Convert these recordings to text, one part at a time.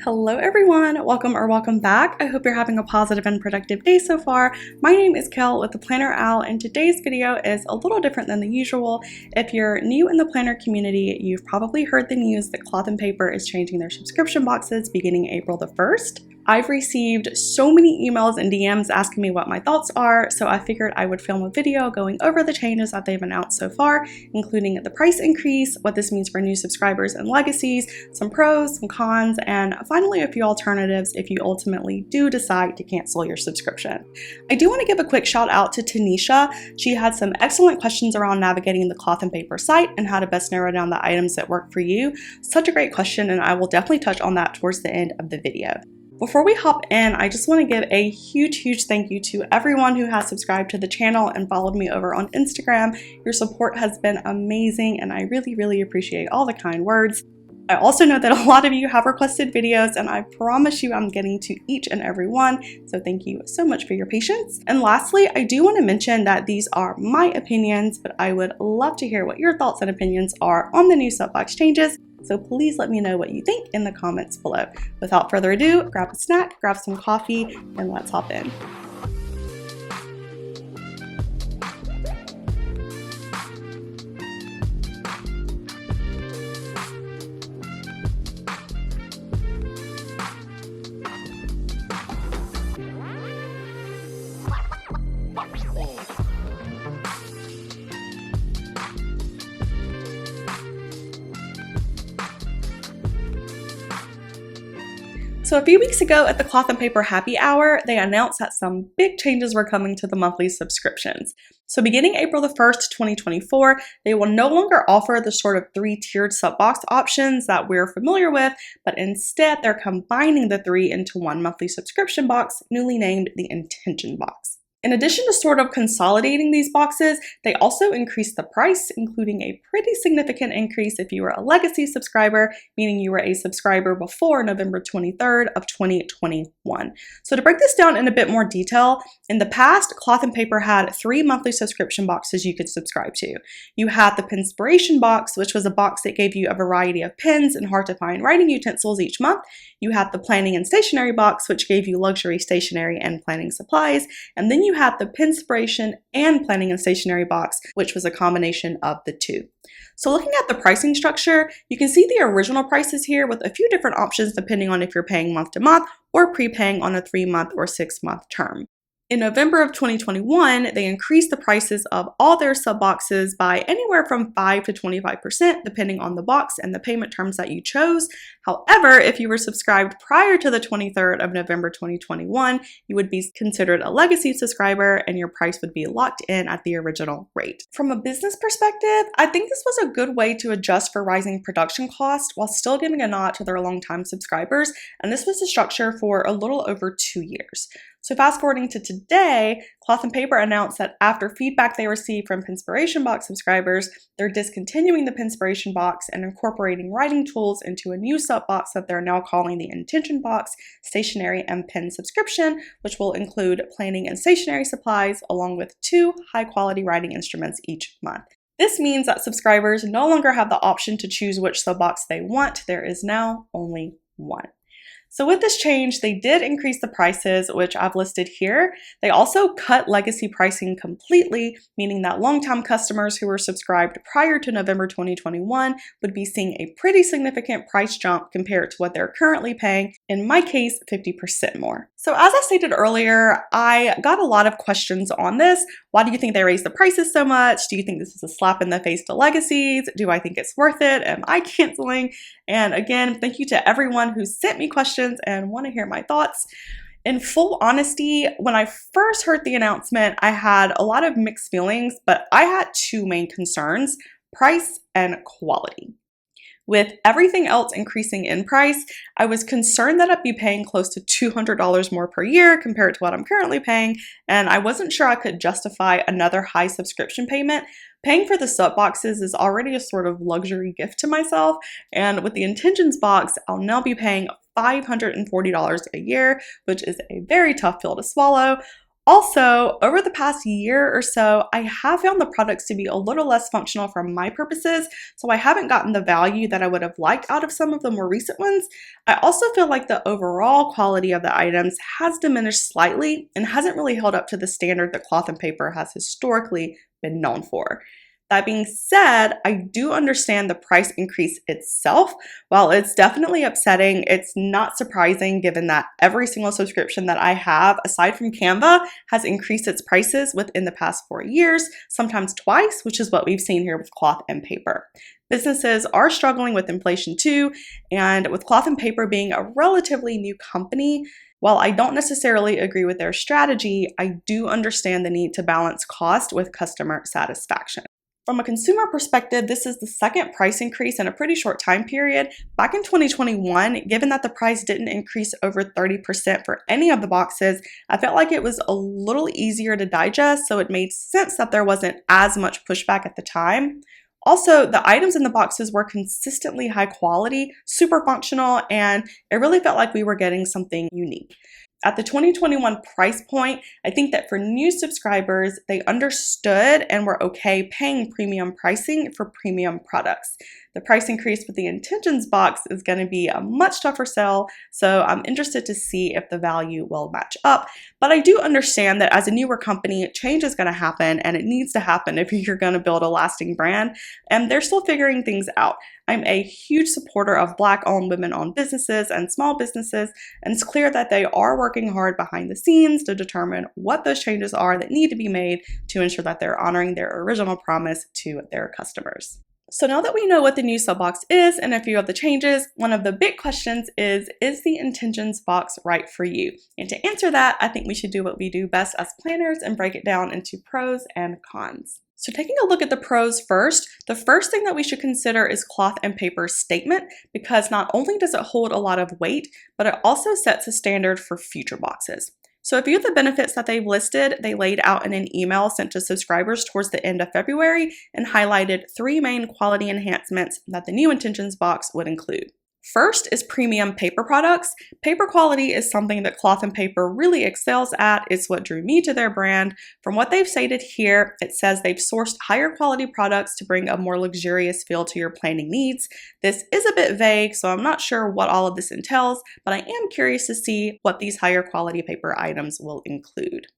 Hello everyone, welcome back. I hope you're having a positive and productive day so far. My name is Kel with the Planner Owl, and today's video is a little different than the usual. If you're new in the planner community, you've probably heard the news that Cloth and Paper is changing their subscription boxes beginning April the 1st. I've received so many emails and DMs asking me what my thoughts are, so I figured I would film a video going over the changes that they've announced so far, including the price increase, what this means for new subscribers and legacies, some pros, some cons, and finally a few alternatives if you ultimately do decide to cancel your subscription. I do want to give a quick shout out to Tanisha. She had some excellent questions around navigating the Cloth and Paper site and how to best narrow down the items that work for you. Such a great question, and I will definitely touch on that towards the end of the video. Before we hop in, I just want to give a huge thank you to everyone who has subscribed to the channel and followed me over on Instagram. Your support has been amazing, and I really appreciate all the kind words. I also know that a lot of you have requested videos, and I promise you I'm getting to each and every one, so thank you so much for your patience. And lastly, I do want to mention that these are my opinions, but I would love to hear what your thoughts and opinions are on the new subbox changes. So please let me know what you think in the comments below. Without further ado, grab a snack, grab some coffee, and let's hop in. So a few weeks ago at the Cloth and Paper Happy Hour, they announced that some big changes were coming to the monthly subscriptions. So beginning April the 1st, 2024, they will no longer offer the sort of three-tiered subbox options that we're familiar with, but instead they're combining the three into one monthly subscription box, newly named the Intention Box. In addition to sort of consolidating these boxes, they also increased the price, including a pretty significant increase if you were a legacy subscriber, meaning you were a subscriber before November 23rd of 2021. So to break this down in a bit more detail, in the past, Cloth and Paper had three monthly subscription boxes you could subscribe to. You had the Pinspiration box, which was a box that gave you a variety of pens and hard-to-find writing utensils each month. You had the Planning and Stationery box, which gave you luxury stationery and planning supplies. And then you had the Pinspiration and Planning and Stationery box, which was a combination of the two. So looking at the pricing structure, you can see the original prices here with a few different options depending on if you're paying month to month or prepaying on a 3-month or 6-month term. In November of 2021, they increased the prices of all their sub boxes by anywhere from 5 to 25%, depending on the box and the payment terms that you chose. However, if you were subscribed prior to the 23rd of November 2021, you would be considered a legacy subscriber and your price would be locked in at the original rate. From a business perspective, I think this was a good way to adjust for rising production costs while still giving a nod to their longtime subscribers, and this was the structure for a little over 2 years. So fast forwarding to today, Cloth and Paper announced that after feedback they received from Pinspiration box subscribers, they're discontinuing the Pinspiration box and incorporating writing tools into a new sub box that they're now calling the Intention Box, Stationery and Pen Subscription, which will include planning and stationery supplies along with 2 high-quality writing instruments each month. This means that subscribers no longer have the option to choose which sub box they want. There is now only one. So with this change, they did increase the prices, which I've listed here. They also cut legacy pricing completely, meaning that longtime customers who were subscribed prior to November 2021 would be seeing a pretty significant price jump compared to what they're currently paying, in my case, 50% more. So as I stated earlier, I got a lot of questions on this. Why do you think they raised the prices so much? Do you think this is a slap in the face to legacies? Do I think it's worth it? Am I canceling? And again, thank you to everyone who sent me questions and want to hear my thoughts. In full honesty, when I first heard the announcement, I had a lot of mixed feelings, but I had 2 main concerns: price and quality. With everything else increasing in price, I was concerned that I'd be paying close to $200 more per year compared to what I'm currently paying, and I wasn't sure I could justify another high subscription payment. Paying for the sub boxes is already a sort of luxury gift to myself, and with the Intentions box, I'll now be paying $540 a year, which is a very tough pill to swallow. Also, over the past year or so, I have found the products to be a little less functional for my purposes, so I haven't gotten the value that I would have liked out of some of the more recent ones. I also feel like the overall quality of the items has diminished slightly and hasn't really held up to the standard that cloth and paper has historically been known for. That being said, I do understand the price increase itself. While it's definitely upsetting, it's not surprising given that every single subscription that I have, aside from Canva, has increased its prices within the past 4 years, sometimes twice, which is what we've seen here with cloth and paper. Businesses are struggling with inflation too, and with cloth and paper being a relatively new company, while I don't necessarily agree with their strategy, I do understand the need to balance cost with customer satisfaction. From a consumer perspective, this is the second price increase in a pretty short time period. Back in 2021, given that the price didn't increase over 30% for any of the boxes, I felt like it was a little easier to digest, so it made sense that there wasn't as much pushback at the time. Also, the items in the boxes were consistently high quality, super functional, and it really felt like we were getting something unique. At the 2021 price point, I think that for new subscribers, they understood and were okay paying premium pricing for premium products. The price increase with the intentions box is going to be a much tougher sell, so I'm interested to see if the value will match up. But I do understand that as a newer company, change is going to happen, and it needs to happen if you're going to build a lasting brand, and they're still figuring things out. I'm a huge supporter of Black-owned, women-owned businesses and small businesses, and it's clear that they are working hard behind the scenes to determine what those changes are that need to be made to ensure that they're honoring their original promise to their customers. So now that we know what the new sub box is and a few of the changes, one of the big questions is the intentions box right for you? And to answer that, I think we should do what we do best as planners and break it down into pros and cons. So taking a look at the pros first, the first thing that we should consider is cloth and paper's statement, because not only does it hold a lot of weight, but it also sets a standard for future boxes. So a few of the benefits that they've listed, they laid out in an email sent to subscribers towards the end of February and highlighted 3 main quality enhancements that the new intentions box would include. First is premium paper products. Paper quality is something that cloth and paper really excels at. It's what drew me to their brand. From what they've stated here, it says they've sourced higher quality products to bring a more luxurious feel to your planning needs. This is a bit vague, so I'm not sure what all of this entails, but I am curious to see what these higher quality paper items will include.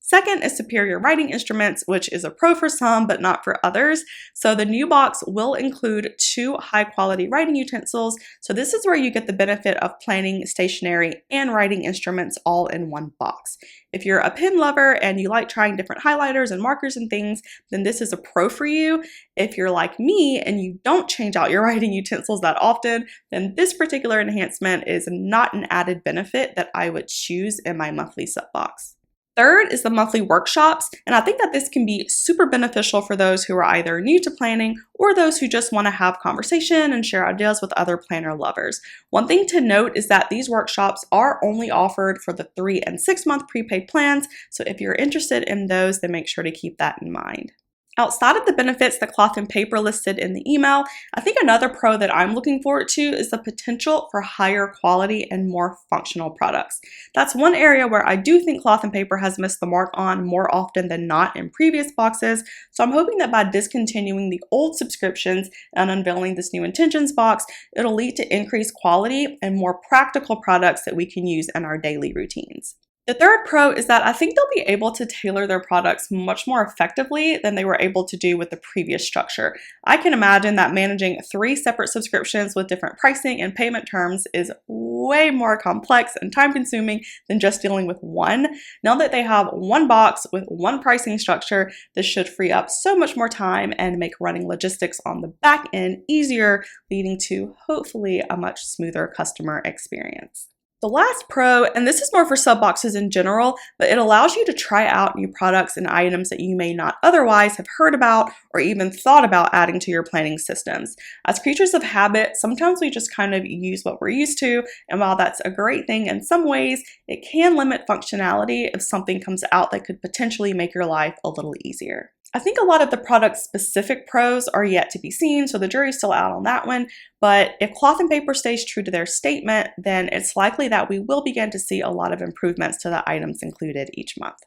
Second is superior writing instruments, which is a pro for some, but not for others. So the new box will include 2 high-quality writing utensils. So this is where you get the benefit of planning, stationery, and writing instruments all in one box. If you're a pen lover and you like trying different highlighters and markers and things, then this is a pro for you. If you're like me and you don't change out your writing utensils that often, then this particular enhancement is not an added benefit that I would choose in my monthly sub box. Third is the monthly workshops, and I think that this can be super beneficial for those who are either new to planning or those who just want to have conversation and share ideas with other planner lovers. One thing to note is that these workshops are only offered for the 3 and 6 month prepaid plans, so if you're interested in those, then make sure to keep that in mind. Outside of the benefits that cloth and paper listed in the email, I think another pro that I'm looking forward to is the potential for higher quality and more functional products. That's one area where I do think cloth and paper has missed the mark on more often than not in previous boxes, so I'm hoping that by discontinuing the old subscriptions and unveiling this new intentions box, it'll lead to increased quality and more practical products that we can use in our daily routines. The third pro is that I think they'll be able to tailor their products much more effectively than they were able to do with the previous structure. I can imagine that managing 3 separate subscriptions with different pricing and payment terms is way more complex and time-consuming than just dealing with one. Now that they have one box with one pricing structure, this should free up so much more time and make running logistics on the back end easier, leading to hopefully a much smoother customer experience. The last pro, and this is more for sub boxes in general, but it allows you to try out new products and items that you may not otherwise have heard about or even thought about adding to your planning systems. As creatures of habit, sometimes we just kind of use what we're used to, and while that's a great thing in some ways, it can limit functionality if something comes out that could potentially make your life a little easier. I think a lot of the product-specific pros are yet to be seen, so the jury's still out on that one. But if cloth and paper stays true to their statement, then it's likely that we will begin to see a lot of improvements to the items included each month.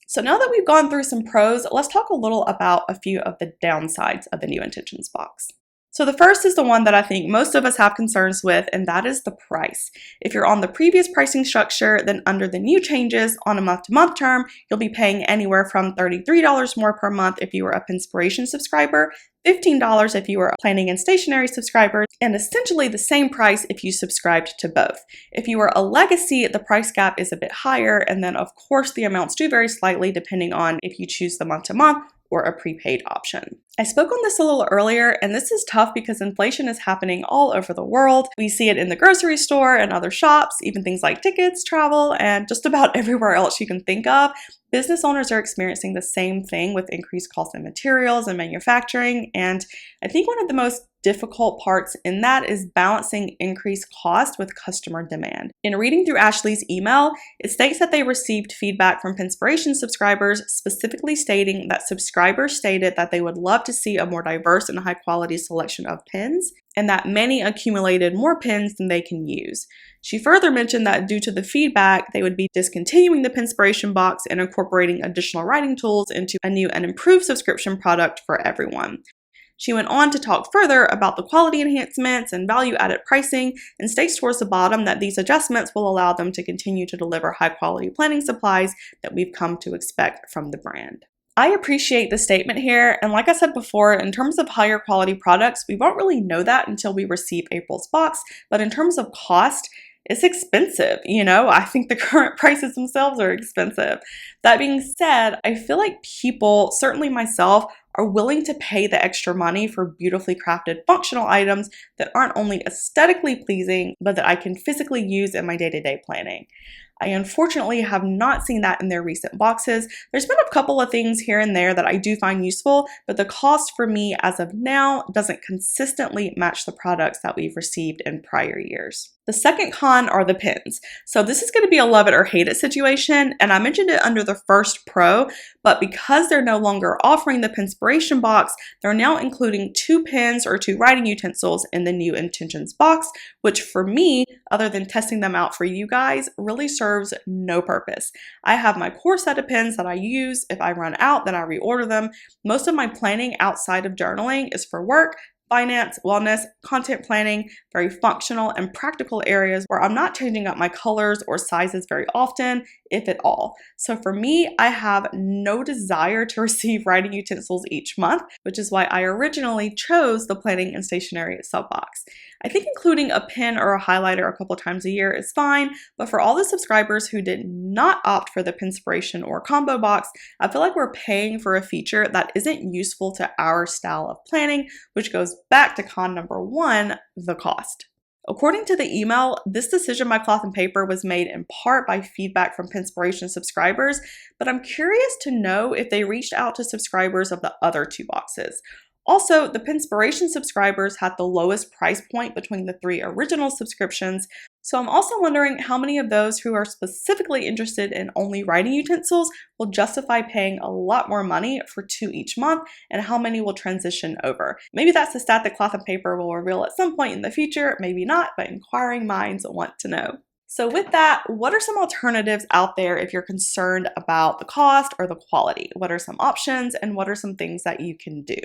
So now that we've gone through some pros, let's talk a little about a few of the downsides of the new intentions box. So the first is the one that I think most of us have concerns with, and that is the price. If you're on the previous pricing structure, then under the new changes on a month-to-month term, you'll be paying anywhere from $33 more per month if you were a Pinspiration subscriber, $15 if you were a planning and stationery subscriber, and essentially the same price if you subscribed to both. If you were a legacy, the price gap is a bit higher, and then of course the amounts do vary slightly depending on if you choose the month-to-month or a prepaid option. I spoke on this a little earlier, and this is tough because inflation is happening all over the world. We see it in the grocery store and other shops, even things like tickets, travel, and just about everywhere else you can think of. Business owners are experiencing the same thing with increased costs in materials and manufacturing, and I think one of the most difficult parts in that is balancing increased cost with customer demand. In reading through Ashley's email, it states that they received feedback from Pinspiration subscribers specifically stating that subscribers stated that they would love to see a more diverse and high quality selection of pins, and that many accumulated more pins than they can use. She further mentioned that due to the feedback, they would be discontinuing the Pinspiration box and incorporating additional writing tools into a new and improved subscription product for everyone. She went on to talk further about the quality enhancements and value-added pricing, and states towards the bottom that these adjustments will allow them to continue to deliver high-quality planning supplies that we've come to expect from the brand. I appreciate the statement here, and like I said before, in terms of higher quality products, we won't really know that until we receive April's box, but in terms of cost, it's expensive, I think the current prices themselves are expensive. That being said, I feel like people, certainly myself, are willing to pay the extra money for beautifully crafted functional items that aren't only aesthetically pleasing, but that I can physically use in my day-to-day planning. I unfortunately have not seen that in their recent boxes. There's been a couple of things here and there that I do find useful, but the cost for me as of now doesn't consistently match the products that we've received in prior years. The second con are the pins. So this is going to be a love it or hate it situation, and I mentioned it under the first pro, but because they're no longer offering the Pinspiration box, they're now including 2 pins or 2 writing utensils in the new intentions box, which for me, other than testing them out for you guys, really serves no purpose. I have my core set of pins that I use. If I run out, then I reorder them. Most of my planning outside of journaling is for work, finance, wellness, content planning, very functional and practical areas where I'm not changing up my colors or sizes very often, if at all. So for me, I have no desire to receive writing utensils each month, which is why I originally chose the planning and stationery sub-box. I think including a pen or a highlighter a couple times a year is fine, but for all the subscribers who did not opt for the Pinspiration or combo box, I feel like we're paying for a feature that isn't useful to our style of planning, which goes back to con number 1, the cost. According to the email, this decision by Cloth and Paper was made in part by feedback from Pinspiration subscribers, but I'm curious to know if they reached out to subscribers of the other 2 boxes. Also, the Pinspiration subscribers had the lowest price point between the 3 original subscriptions, so I'm also wondering how many of those who are specifically interested in only writing utensils will justify paying a lot more money for 2 each month, and how many will transition over. Maybe that's a stat that Cloth and Paper will reveal at some point in the future, maybe not, but inquiring minds want to know. So with that, what are some alternatives out there if you're concerned about the cost or the quality? What are some options and what are some things that you can do?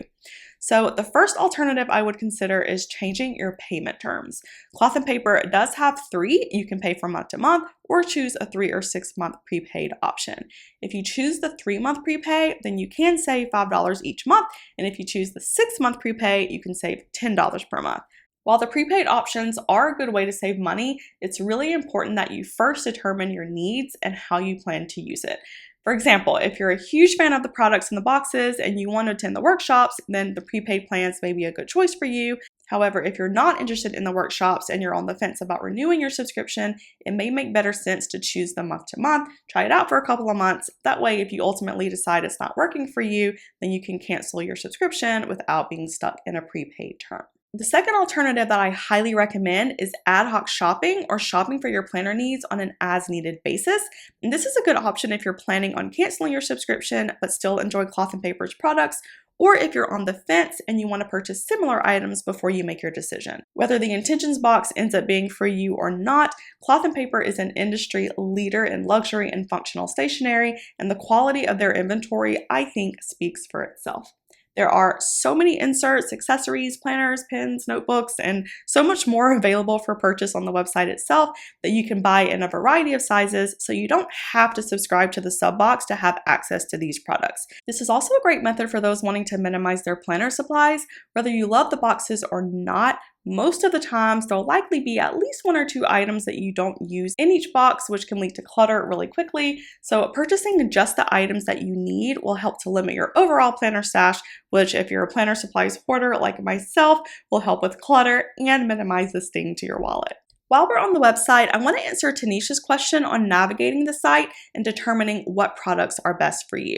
So the first alternative I would consider is changing your payment terms. Cloth and Paper does have 3. You can pay from month to month or choose a 3 or 6 month prepaid option. If you choose the 3-month prepay, then you can save $5 each month. And if you choose the 6-month prepay, you can save $10 per month. While the prepaid options are a good way to save money, it's really important that you first determine your needs and how you plan to use it. For example, if you're a huge fan of the products in the boxes and you want to attend the workshops, then the prepaid plans may be a good choice for you. However, if you're not interested in the workshops and you're on the fence about renewing your subscription, it may make better sense to choose the month to month. Try it out for a couple of months. That way, if you ultimately decide it's not working for you, then you can cancel your subscription without being stuck in a prepaid term. The second alternative that I highly recommend is ad hoc shopping or shopping for your planner needs on an as-needed basis. And this is a good option if you're planning on canceling your subscription but still enjoy Cloth and Paper's products, or if you're on the fence and you want to purchase similar items before you make your decision. Whether the intentions box ends up being for you or not, Cloth and Paper is an industry leader in luxury and functional stationery, and the quality of their inventory, I think, speaks for itself. There are so many inserts, accessories, planners, pens, notebooks, and so much more available for purchase on the website itself that you can buy in a variety of sizes, so you don't have to subscribe to the sub box to have access to these products. This is also a great method for those wanting to minimize their planner supplies. Whether you love the boxes or not, most of the times there'll likely be at least 1 or 2 items that you don't use in each box, which can lead to clutter really quickly. So purchasing just the items that you need will help to limit your overall planner stash, which if you're a planner supplies hoarder like myself, will help with clutter and minimize the sting to your wallet. While we're on the website, I want to answer Tanisha's question on navigating the site and determining what products are best for you.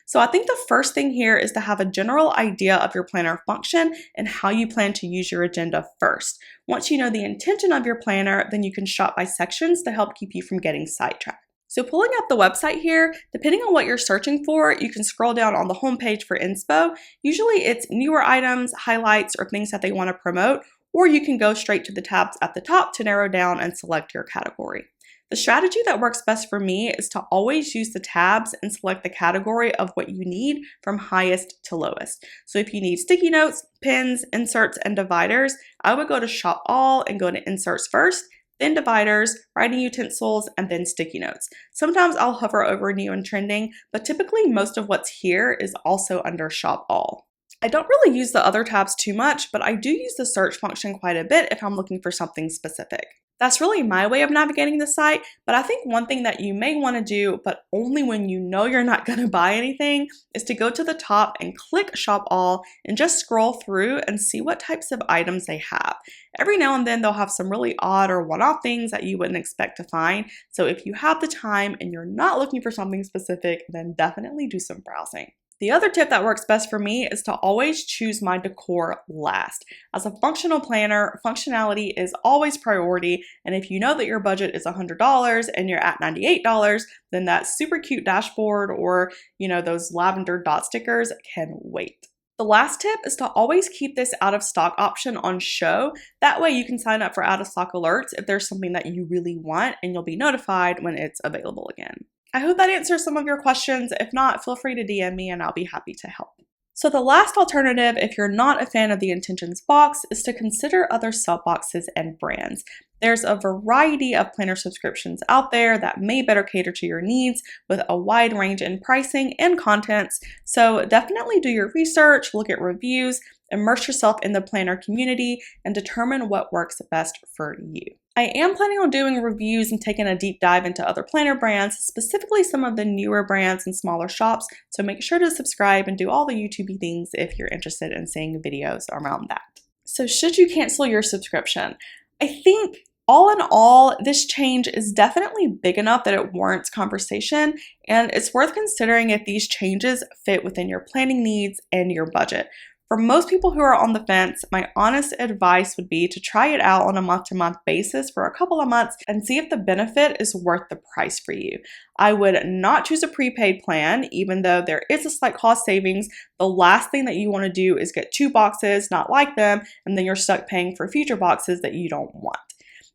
So I think the first thing here is to have a general idea of your planner function and how you plan to use your agenda first. Once you know the intention of your planner, then you can shop by sections to help keep you from getting sidetracked. So pulling up the website here, depending on what you're searching for, you can scroll down on the homepage for inspo. Usually it's newer items, highlights, or things that they want to promote, or you can go straight to the tabs at the top to narrow down and select your category. The strategy that works best for me is to always use the tabs and select the category of what you need from highest to lowest. So if you need sticky notes, pens, inserts, and dividers, I would go to Shop All and go to Inserts first, then Dividers, writing utensils, and then sticky notes. Sometimes I'll hover over New and Trending, but typically most of what's here is also under Shop All. I don't really use the other tabs too much, but I do use the search function quite a bit if I'm looking for something specific. That's really my way of navigating the site, but I think one thing that you may want to do, but only when you know you're not going to buy anything, is to go to the top and click Shop All and just scroll through and see what types of items they have. Every now and then they'll have some really odd or one-off things that you wouldn't expect to find, so if you have the time and you're not looking for something specific, then definitely do some browsing. The other tip that works best for me is to always choose my decor last. As a functional planner, functionality is always priority, and if you know that your budget is $100 and you're at $98, then that super cute dashboard or, those lavender dot stickers can wait. The last tip is to always keep this out of stock option on show. That way you can sign up for out of stock alerts if there's something that you really want, and you'll be notified when it's available again. I hope that answers some of your questions. If not, feel free to DM me and I'll be happy to help. So the last alternative, if you're not a fan of the intentions box, is to consider other sub boxes and brands. There's a variety of planner subscriptions out there that may better cater to your needs with a wide range in pricing and contents. So definitely do your research, look at reviews, immerse yourself in the planner community, and determine what works best for you. I am planning on doing reviews and taking a deep dive into other planner brands, specifically some of the newer brands and smaller shops, so make sure to subscribe and do all the YouTube things if you're interested in seeing videos around that. So should you cancel your subscription? I think all in all, this change is definitely big enough that it warrants conversation, and it's worth considering if these changes fit within your planning needs and your budget. For most people who are on the fence, my honest advice would be to try it out on a month-to-month basis for a couple of months and see if the benefit is worth the price for you. I would not choose a prepaid plan, even though there is a slight cost savings. The last thing that you want to do is get 2 boxes, not like them, and then you're stuck paying for future boxes that you don't want.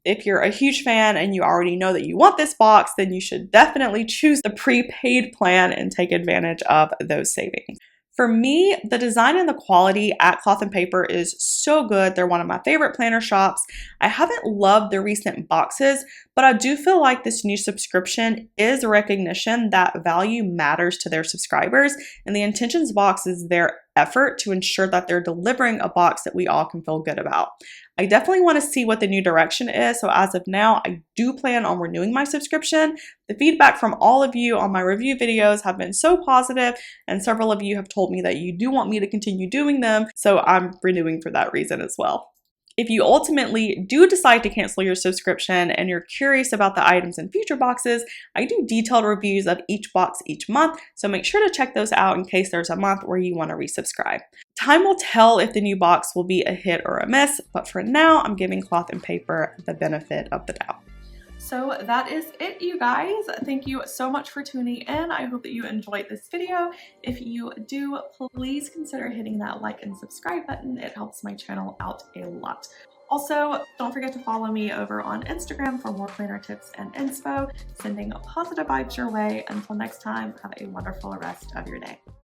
If you're a huge fan and you already know that you want this box, then you should definitely choose the prepaid plan and take advantage of those savings. For me, the design and the quality at Cloth and Paper is so good. They're one of my favorite planner shops. I haven't loved the recent boxes, but I do feel like this new subscription is a recognition that value matters to their subscribers, and the intentions box is their effort to ensure that they're delivering a box that we all can feel good about. I definitely want to see what the new direction is, so as of now, I do plan on renewing my subscription. The feedback from all of you on my review videos have been so positive, and several of you have told me that you do want me to continue doing them, so I'm renewing for that reason as well. If you ultimately do decide to cancel your subscription and you're curious about the items in future boxes, I do detailed reviews of each box each month, so make sure to check those out in case there's a month where you want to resubscribe. Time will tell if the new box will be a hit or a miss, but for now, I'm giving Cloth and Paper the benefit of the doubt. So that is it, you guys. Thank you so much for tuning in. I hope that you enjoyed this video. If you do, please consider hitting that like and subscribe button. It helps my channel out a lot. Also, don't forget to follow me over on Instagram for more planner tips and inspo. Sending positive vibes your way. Until next time, have a wonderful rest of your day.